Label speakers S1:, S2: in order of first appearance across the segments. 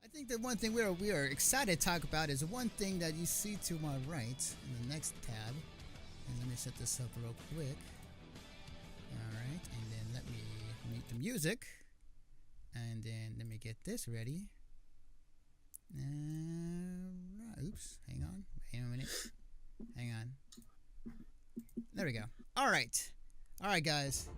S1: I think the one thing we are excited to talk about is one thing that you see to my right in the next tab. And let me set this up real quick. All right, and then let me mute the music, and then let me get this ready. Oops, hang on, wait a minute, hang on. There we go. All right, guys.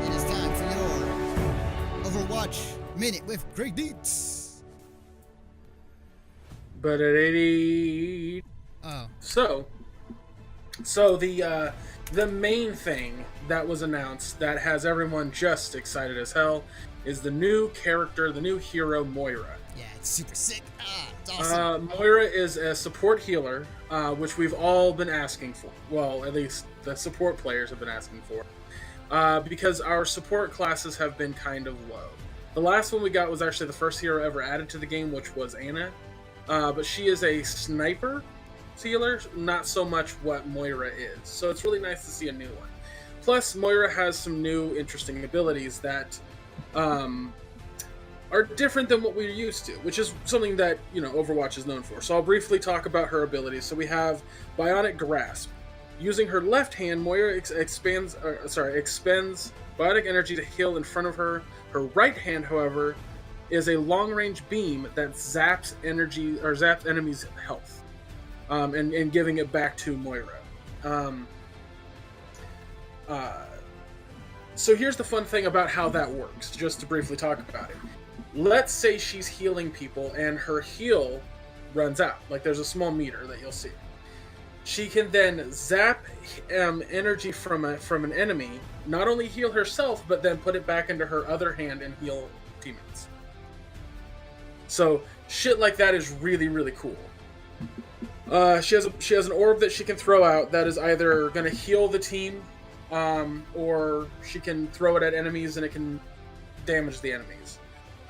S1: It is time for your Overwatch Minute with Gregg Dietz.
S2: But at 80.
S1: Oh.
S2: So the main thing that was announced that has everyone just excited as hell is the new character, the new hero, Moira.
S1: Yeah, it's super sick. It's awesome.
S2: Moira is a support healer, which we've all been asking for. Well, at least the support players have been asking for. Because our support classes have been kind of low. The last one we got was actually the first hero ever added to the game, which was Ana. But she is a sniper healer, not so much what Moira is. So it's really nice to see a new one. Plus, Moira has some new interesting abilities that are different than what we're used to, which is something that, Overwatch is known for. So I'll briefly talk about her abilities. So we have Bionic Grasp. Using her left hand, Moira expends biotic energy to heal in front of her. Her right hand, however, is a long-range beam that zaps enemies' health, and giving it back to Moira. So here's the fun thing about how that works, just to briefly talk about it. Let's say she's healing people and her heal runs out. Like, there's a small meter that you'll see. She can then zap energy from an enemy, not only heal herself, but then put it back into her other hand and heal teammates. So shit like that is really, really cool. She has an orb that she can throw out that is either going to heal the team, or she can throw it at enemies and it can damage the enemies.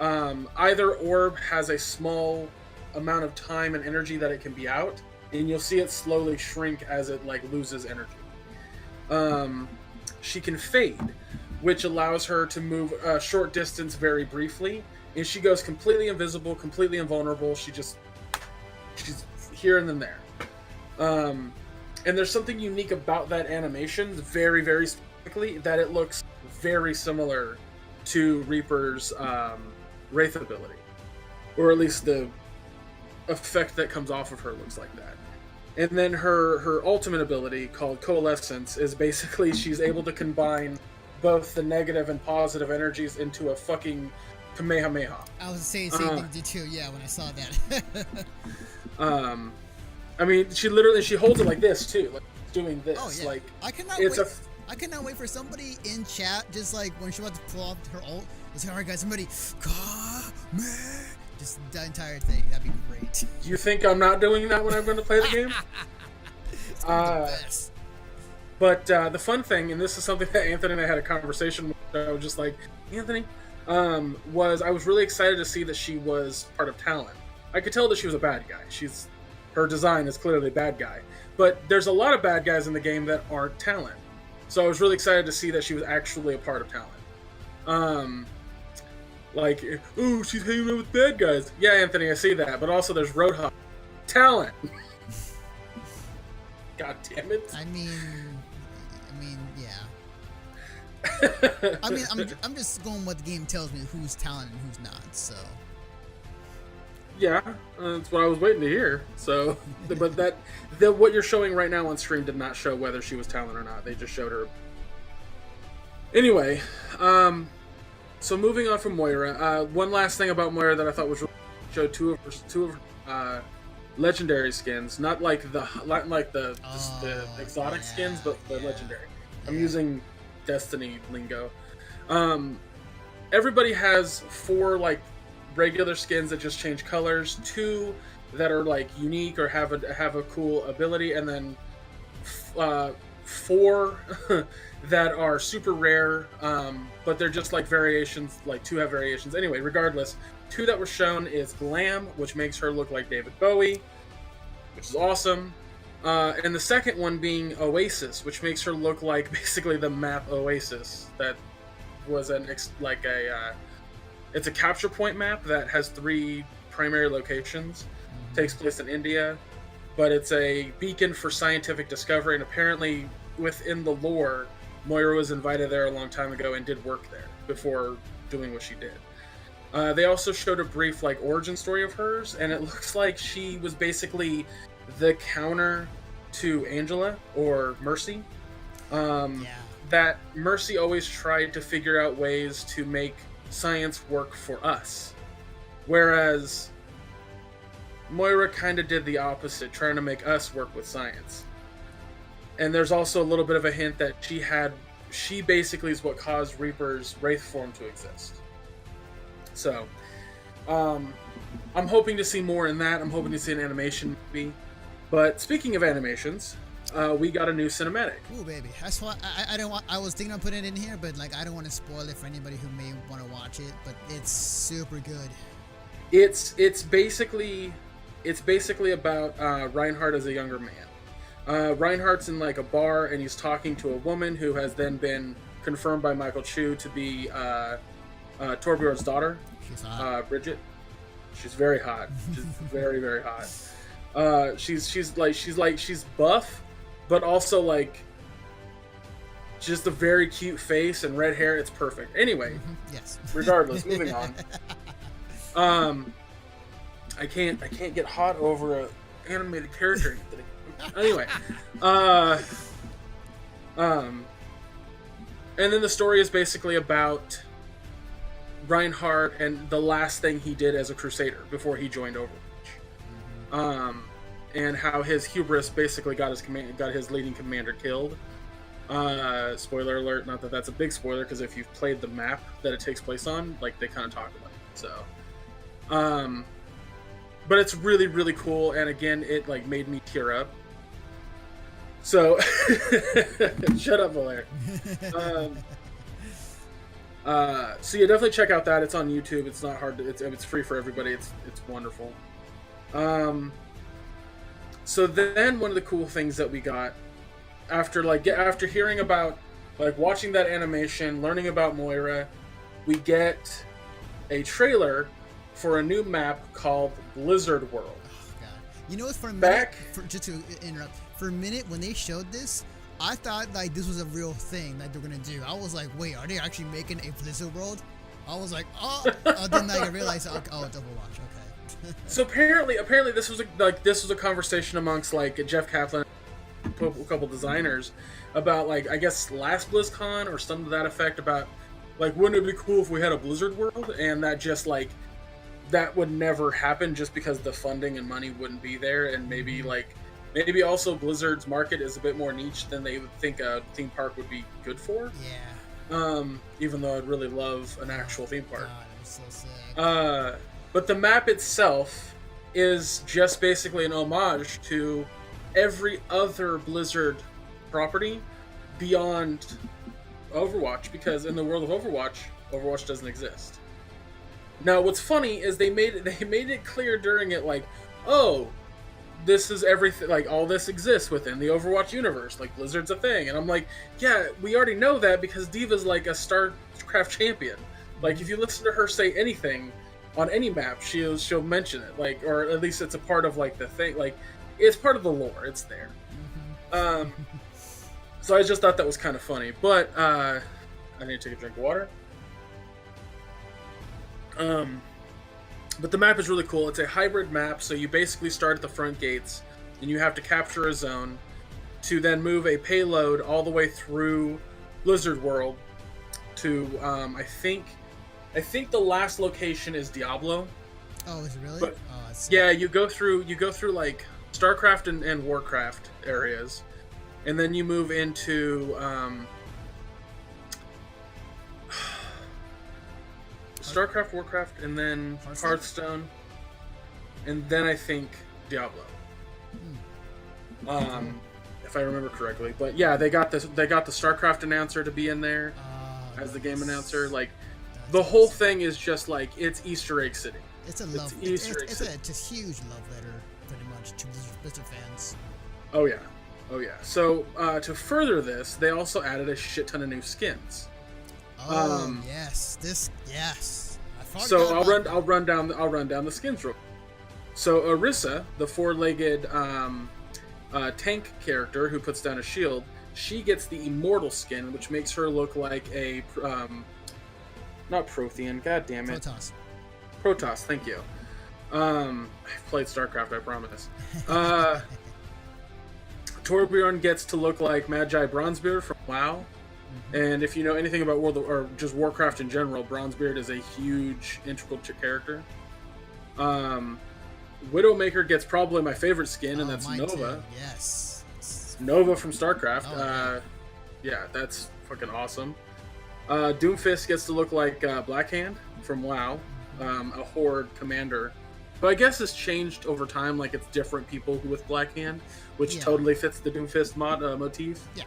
S2: Either orb has a small amount of time and energy that it can be out, and you'll see it slowly shrink as it loses energy. She can fade, which allows her to move a short distance very briefly, and she goes completely invisible, completely invulnerable. She's here and then there. And there's something unique about that animation, very, very specifically, that it looks very similar to Reaper's Wraith ability. Or at least the effect that comes off of her looks like that. And then her ultimate ability, called Coalescence, is basically she's able to combine both the negative and positive energies into a fucking Kamehameha.
S1: I was saying the same thing too, yeah, when I saw that.
S2: I mean, she holds it like this too, like doing this.
S1: Oh, yeah.
S2: Like,
S1: I cannot wait for somebody in chat, just like when she wants to pull off her ult, let's go, alright guys, somebody, just the entire thing. That'd be great.
S2: You think I'm not doing that when I'm going to play the game?
S1: It's gonna be the best.
S2: But the fun thing, and this is something that Anthony and I had a conversation with, I was just like, Anthony, was I was really excited to see that she was part of Talon. I could tell that she was a bad guy. Her design is clearly a bad guy. But there's a lot of bad guys in the game that aren't Talon. So I was really excited to see that she was actually a part of Talon. She's hanging out with bad guys. Yeah, Anthony, I see that. But also there's Roadhog. Talon! God damn it.
S1: I mean, yeah. I'm just going what the game tells me who's Talon and who's not, so.
S2: Yeah, that's what I was waiting to hear. So, but what you're showing right now on stream did not show whether she was Talon or not. They just showed her. Anyway, so moving on from Moira, one last thing about Moira that I thought was really showed two of her legendary skins, not like the exotic skins, but the legendary. I'm using Destiny lingo. Everybody has 4 regular skins that just change colors, 2 that are unique or have a cool ability, and then 4 that are super rare, but they're just variations. 2 have variations. Anyway, regardless, 2 that were shown is Glam, which makes her look like David Bowie, which is awesome. And the second one being Oasis, which makes her look like basically the map Oasis that was it's a capture point map that has 3 primary locations. Takes place in India, but it's a beacon for scientific discovery, and apparently within the lore, Moira was invited there a long time ago and did work there before doing what she did. They also showed a brief origin story of hers, and it looks like she was basically the counter to Angela or Mercy. That Mercy always tried to figure out ways to make science work for us, whereas Moira kind of did the opposite, trying to make us work with science. And there's also a little bit of a hint that she basically is what caused Reaper's Wraith form to exist. So, I'm hoping to see more in that. I'm hoping to see an animation movie. But speaking of animations, we got a new cinematic.
S1: Ooh, baby. That's why I don't want. I was thinking of putting it in here, but I don't want to spoil it for anybody who may want to watch it. But it's super good.
S2: It's basically about Reinhardt as a younger man. Reinhardt's in a bar, and he's talking to a woman who has then been confirmed by Michael Chu to be Torbjorn's daughter.
S1: She's hot.
S2: Bridget. She's very hot. She's very, very hot. She's buff, but also just a very cute face and red hair. It's perfect. Anyway,
S1: yes.
S2: Regardless, moving on. I can't get hot over a animated character. Anyway, and then the story is basically about Reinhardt and the last thing he did as a Crusader before he joined Overwatch. And how his hubris basically got his leading commander killed. Spoiler alert, not that that's a big spoiler, because if you've played the map that it takes place on, they kind of talk about it. So, but it's really, really cool, and again, it made me tear up. So, shut up, Valer. So yeah, definitely check out that. It's on YouTube. It's not hard. It's free for everybody. It's wonderful. So then one of the cool things that we got after hearing about watching that animation, learning about Moira, we get a trailer for a new map called Blizzard World.
S1: Oh, God. You know what? For a minute, just to interrupt, for a minute when they showed this, I thought this was a real thing that they're gonna do. I was like, wait, are they actually making a Blizzard World? I was like, oh. Then I realized, oh, it's Overwatch. Okay.
S2: So apparently, this was a conversation amongst Jeff Kaplan, and a couple designers about I guess last BlizzCon or something to that effect about wouldn't it be cool if we had a Blizzard World, and that just that would never happen just because the funding and money wouldn't be there, and maybe maybe also Blizzard's market is a bit more niche than they would think a theme park would be good for.
S1: Yeah.
S2: Even though I'd really love an actual theme park.
S1: God, it was so sick.
S2: But the map itself is just basically an homage to every other Blizzard property beyond Overwatch, because in the world of Overwatch doesn't exist. Now, what's funny is they made it clear during it, oh, this is everything, all this exists within the Overwatch universe, Blizzard's a thing, and I'm yeah, we already know that because Diva's a StarCraft champion. If you listen to her say anything on any map, she'll mention it, or at least it's a part of the thing, it's part of the lore, it's there. So I just thought that was kind of funny, but I need to take a drink of water. But the map is really cool. It's a hybrid map, so you basically start at the front gates, and you have to capture a zone to then move a payload all the way through Blizzard World to I think the last location is Diablo.
S1: Oh, is it really?
S2: But, yeah, you go through StarCraft and Warcraft areas, and then you move into StarCraft, Warcraft, and then Hearthstone, and then I think Diablo. If I remember correctly. But yeah, they got the StarCraft announcer to be in there as the game announcer. The whole thing is just it's Easter Egg City.
S1: It's a huge love letter, pretty much, to Blizzard fans.
S2: Oh yeah, oh yeah. So to further this, they also added a shit ton of new skins.
S1: Oh yes, yes. I
S2: So
S1: forgot about
S2: I'll run down the skins real. So Orisa, the four-legged tank character who puts down a shield, she gets the immortal skin, which makes her look like a not Prothean. God damn it. Protoss. Thank you. I've played StarCraft, I promise. Torbjorn gets to look like Magi Bronzebeard from WoW. And if you know anything about or just Warcraft in general, Bronzebeard is a huge integral character. Widowmaker gets probably my favorite skin, and that's Nova.
S1: Too. Yes.
S2: Nova from StarCraft. Yeah, that's fucking awesome. Doomfist gets to look like Blackhand from WoW, a Horde commander. But I guess it's changed over time, like it's different people with Blackhand, which totally fits the Doomfist motif.
S1: Yeah.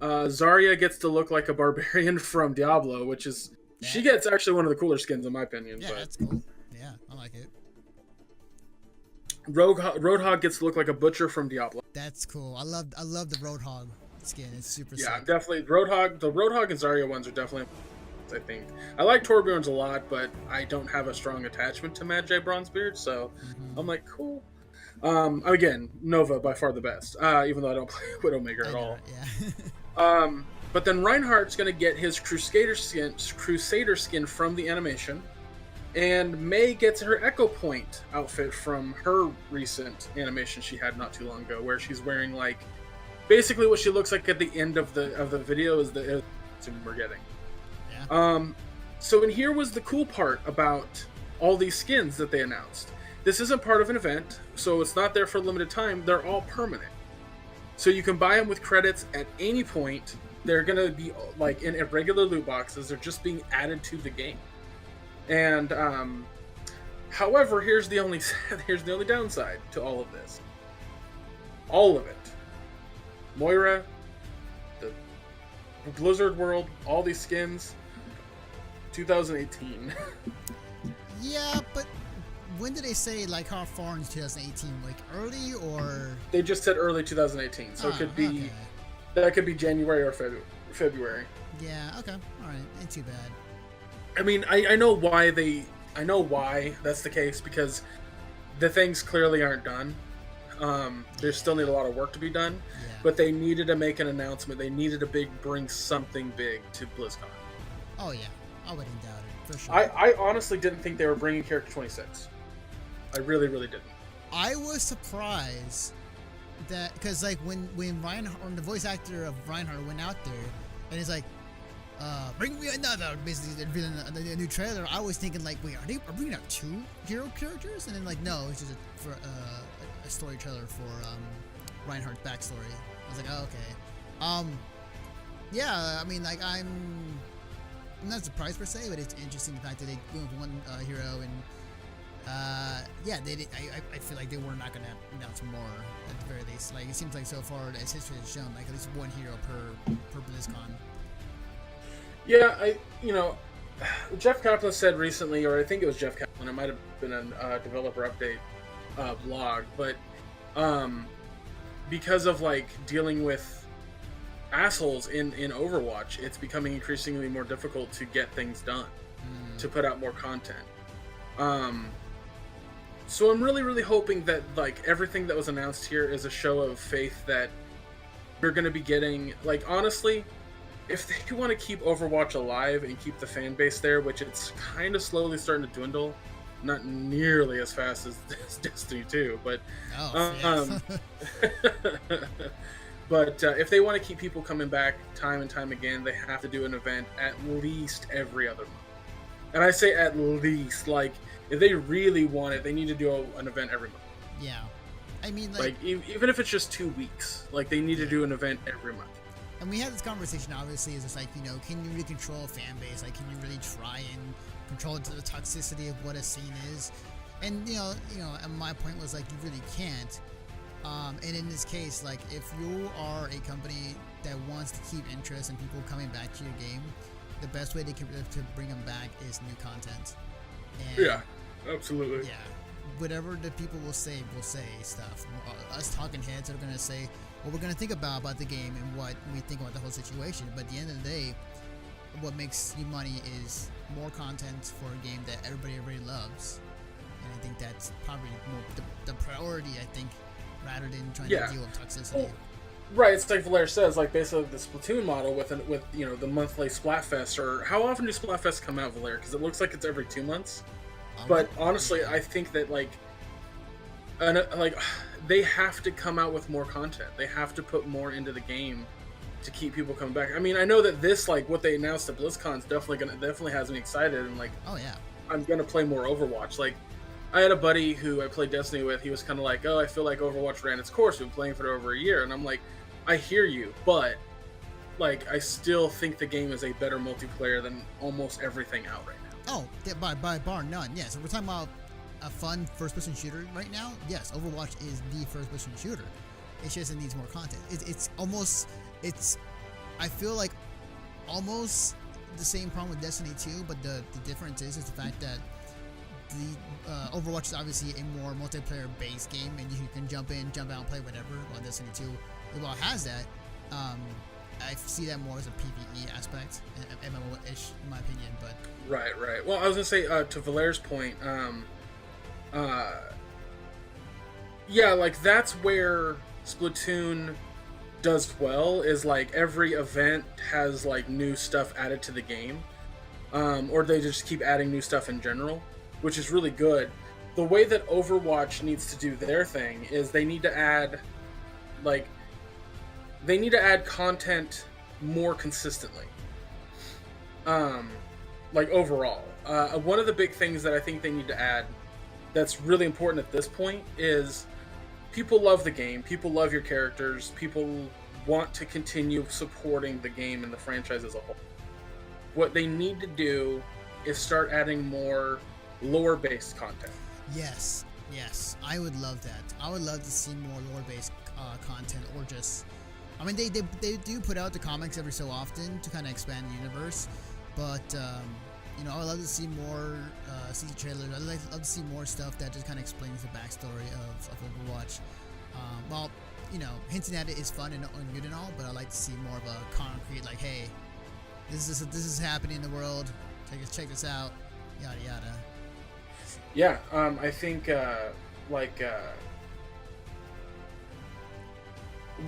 S2: Zarya gets to look like a barbarian from Diablo, which is... She gets actually one of the cooler skins, in my opinion.
S1: Yeah, that's cool. Yeah, I like it.
S2: Roadhog gets to look like a butcher from Diablo.
S1: That's cool. I love the Roadhog skin. It's super sick.
S2: Yeah, definitely. Roadhog, the Roadhog and Zarya ones are definitely... I think. I like Torbjorn's a lot, but I don't have a strong attachment to Magi Bronzebeard, so I'm like, cool. Again, Nova by far the best, even though I don't play Widowmaker at all.
S1: Yeah.
S2: But then Reinhardt's going to get his Crusader skin from the animation, and May gets her Echo Point outfit from her recent animation she had not too long ago, where she's wearing like basically what she looks like at the end of the video is the we're getting. So in here was the cool part about all these skins that they announced. This isn't part of an event, so it's not there for a limited time. They're all permanent. So you can buy them with credits at any point. They're going to be like in regular loot boxes. They're just being added to the game. And however, here's the only downside to all of this. All of it. Moira, the Blizzard world, all these skins, 2018.
S1: Yeah, but when did they say like how far in 2018? Like early or?
S2: They just said early 2018, so it could be that could be January or February.
S1: Yeah. Okay. All right. Ain't too bad.
S2: I mean, I know why that's the case, because the things clearly aren't done. There still need a lot of work to be done, but they needed to make an announcement. They needed to bring something big to BlizzCon.
S1: Oh yeah. I wouldn't doubt it, for sure.
S2: I honestly didn't think they were bringing Character 26. I really, really didn't.
S1: I was surprised that, because like when Reinhardt, or the voice actor of Reinhardt went out there, and he's like, bring me another, basically a new trailer, I was thinking like, wait, are we bringing out 2 hero characters? And then like, no, it's just a story trailer for Reinhardt's backstory. I was like, oh, okay. Yeah, I mean, like, I'm not surprised per se, but it's interesting the fact that they went with one hero, and yeah, they did, I feel like they were not going to announce more at the very least. Like, it seems like so far as history has shown, like at least one hero per BlizzCon.
S2: Yeah, Jeff Kaplan said recently, or I think it was Jeff Kaplan, it might have been a developer update blog, but because of like dealing with assholes in Overwatch, it's becoming increasingly more difficult to get things done, to put out more content. So I'm really, really hoping that like everything that was announced here is a show of faith that we're going to be getting. Like, honestly, if they want to keep Overwatch alive and keep the fan base there, which it's kind of slowly starting to dwindle, not nearly as fast as Destiny 2, but but if they want to keep people coming back time and time again, they have to do an event at least every other month. And I say at least, like, if they really want it, they need to do an event every month.
S1: Yeah. I mean,
S2: like even if it's just 2 weeks, like, they need to do an event every month.
S1: And we had this conversation, obviously, is it's like, can you really control a fan base? Like, can you really try and control the toxicity of what a scene is? And, and my point was, like, you really can't. And in this case, like, if you are a company that wants to keep interest and people coming back to your game, the best way to bring them back is new content. And
S2: yeah, absolutely.
S1: Yeah, whatever the people will say stuff. Us talking heads are gonna say what we're gonna think about the game and what we think about the whole situation. But at the end of the day, what makes you money is more content for a game that everybody already loves, and I think that's probably more the priority. I think, rather than trying to deal with toxicity.
S2: Well, right, it's like Valer says, like basically the Splatoon model with the monthly Splatfest, or how often do Splatfests come out, Valer? Because it looks like it's every 2 months. But honestly, I think that they have to come out with more content. They have to put more into the game to keep people coming back. I mean, I know that this, like what they announced at BlizzCon, is definitely has me excited, and like,
S1: oh yeah,
S2: I'm gonna play more Overwatch. Like, I had a buddy who I played Destiny with. He was kind of like, "Oh, I feel like Overwatch ran its course. We've been playing for over a year," and I'm like, I hear you, but like, I still think the game is a better multiplayer than almost everything out right now.
S1: Oh, yeah, by bar none. Yes, if we're talking about a fun first-person shooter right now, yes, Overwatch is the first-person shooter. It's just it needs more content. I feel like almost the same problem with Destiny 2, but the difference is the fact that the Overwatch is obviously a more multiplayer-based game, and you can jump in, jump out, and play whatever. While Destiny 2, while it has that, I see that more as a PvE aspect, MMO-ish in my opinion. But
S2: right. Well, I was gonna say to Valer's point, yeah, like that's where Splatoon does well, is like every event has like new stuff added to the game, or they just keep adding new stuff in general, which is really good. The way that Overwatch needs to do their thing is they need to add content more consistently. Like overall, one of the big things that I think they need to add that's really important at this point is people love the game, people love your characters, people want to continue supporting the game and the franchise as a whole. What they need to do is start adding more lore-based content.
S1: Yes, I would love that. I would love to see more lore-based content, or just, I mean, they do put out the comics every so often to kind of expand the universe, but I would love to see more CG trailers. I'd love to see more stuff that just kind of explains the backstory of Overwatch. Well, hinting at it is fun and good and all, but I'd like to see more of a concrete, like, hey, this is happening in the world. Check this out. Yada yada.
S2: Yeah, I think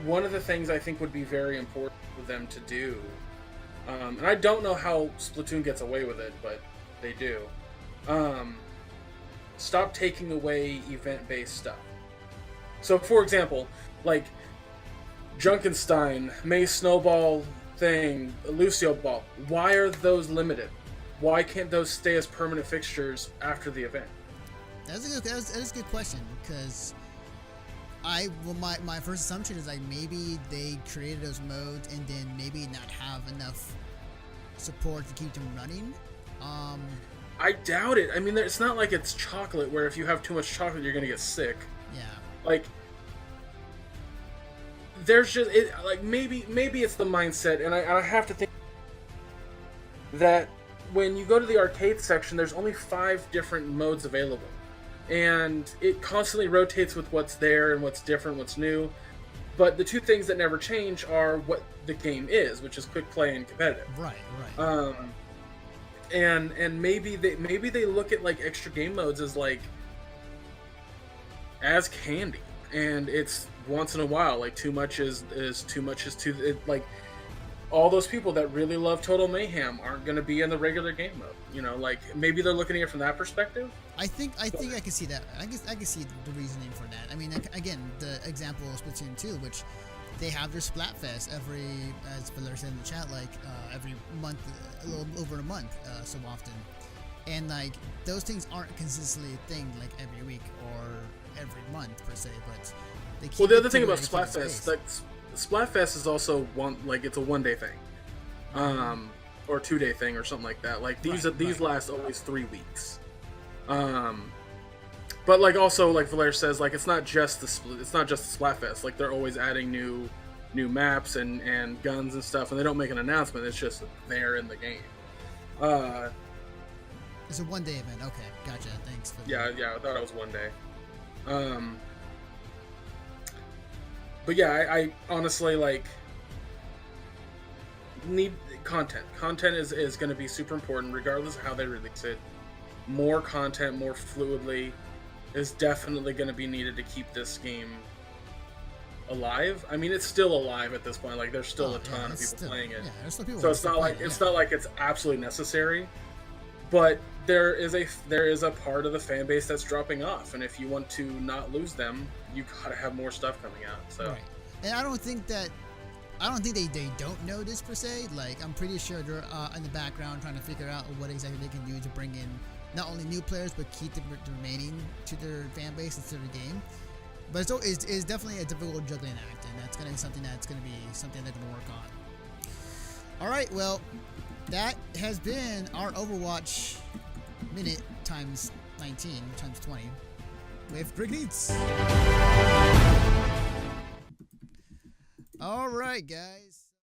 S2: one of the things I think would be very important for them to do, and I don't know how Splatoon gets away with it, but they do. Stop taking away event-based stuff. So, for example, like Junkenstein, May Snowball thing, Lucio Ball. Why are those limited? Why can't those stay as permanent fixtures after the event?
S1: That is a good question, because my first assumption is like maybe they created those modes and then maybe not have enough support to keep them running.
S2: I doubt it. I mean, it's not like it's chocolate where if you have too much chocolate you're gonna get sick.
S1: Yeah.
S2: Like, there's just maybe it's the mindset, and I have to think that when you go to the arcade section, there's only 5 different modes available, and it constantly rotates with what's there and what's different, what's new. But the 2 things that never change are what the game is, which is quick play and competitive.
S1: Right.
S2: And maybe they look at like extra game modes as candy, and it's once in a while. Like, too much is too much is too. Like, all those people that really love Total Mayhem aren't going to be in the regular game mode. Like, maybe they're looking at it from that perspective.
S1: I think I can see that. I can see the reasoning for that. I mean, again, the example of Splatoon 2, which they have their Splatfest as Valer said in the chat, like every month, a little over a month, so often. And like, those things aren't consistently a thing like every week or every month per se, but they keep.
S2: Well, the other thing about Splatfest, like, Splatfest is also it's a 1-day thing, or 2-day thing or something like that. Like, these last always 3 weeks. But like, also, like Valer says, like, it's not just the Splatfest. Like, they're always adding new maps and guns and stuff, and they don't make an announcement. It's just there in the game.
S1: It's a one-day event. Okay, gotcha. Thanks for
S2: Yeah, I thought it was one day. But yeah, I honestly like need content. Content is going to be super important regardless of how they release it. More content, more fluidly, is definitely going to be needed to keep this game alive. I mean, it's still alive at this point. Like, there's still a ton of people playing it.
S1: Yeah, there's still people.
S2: So it's not like it's not like it's absolutely necessary, but there is a part of the fan base that's dropping off, and if you want to not lose them, you gotta have more stuff coming out. So,
S1: right. And I don't think they don't know this per se. Like, I'm pretty sure they're in the background trying to figure out what exactly they can do to bring in not only new players but keep the remaining to their fan base and to their game. But it's definitely a difficult juggling act, and that's going to be something they're going to work on. All right, well, that has been our Overwatch minute times 19 times 20 with Gregg Dietz. All right, guys.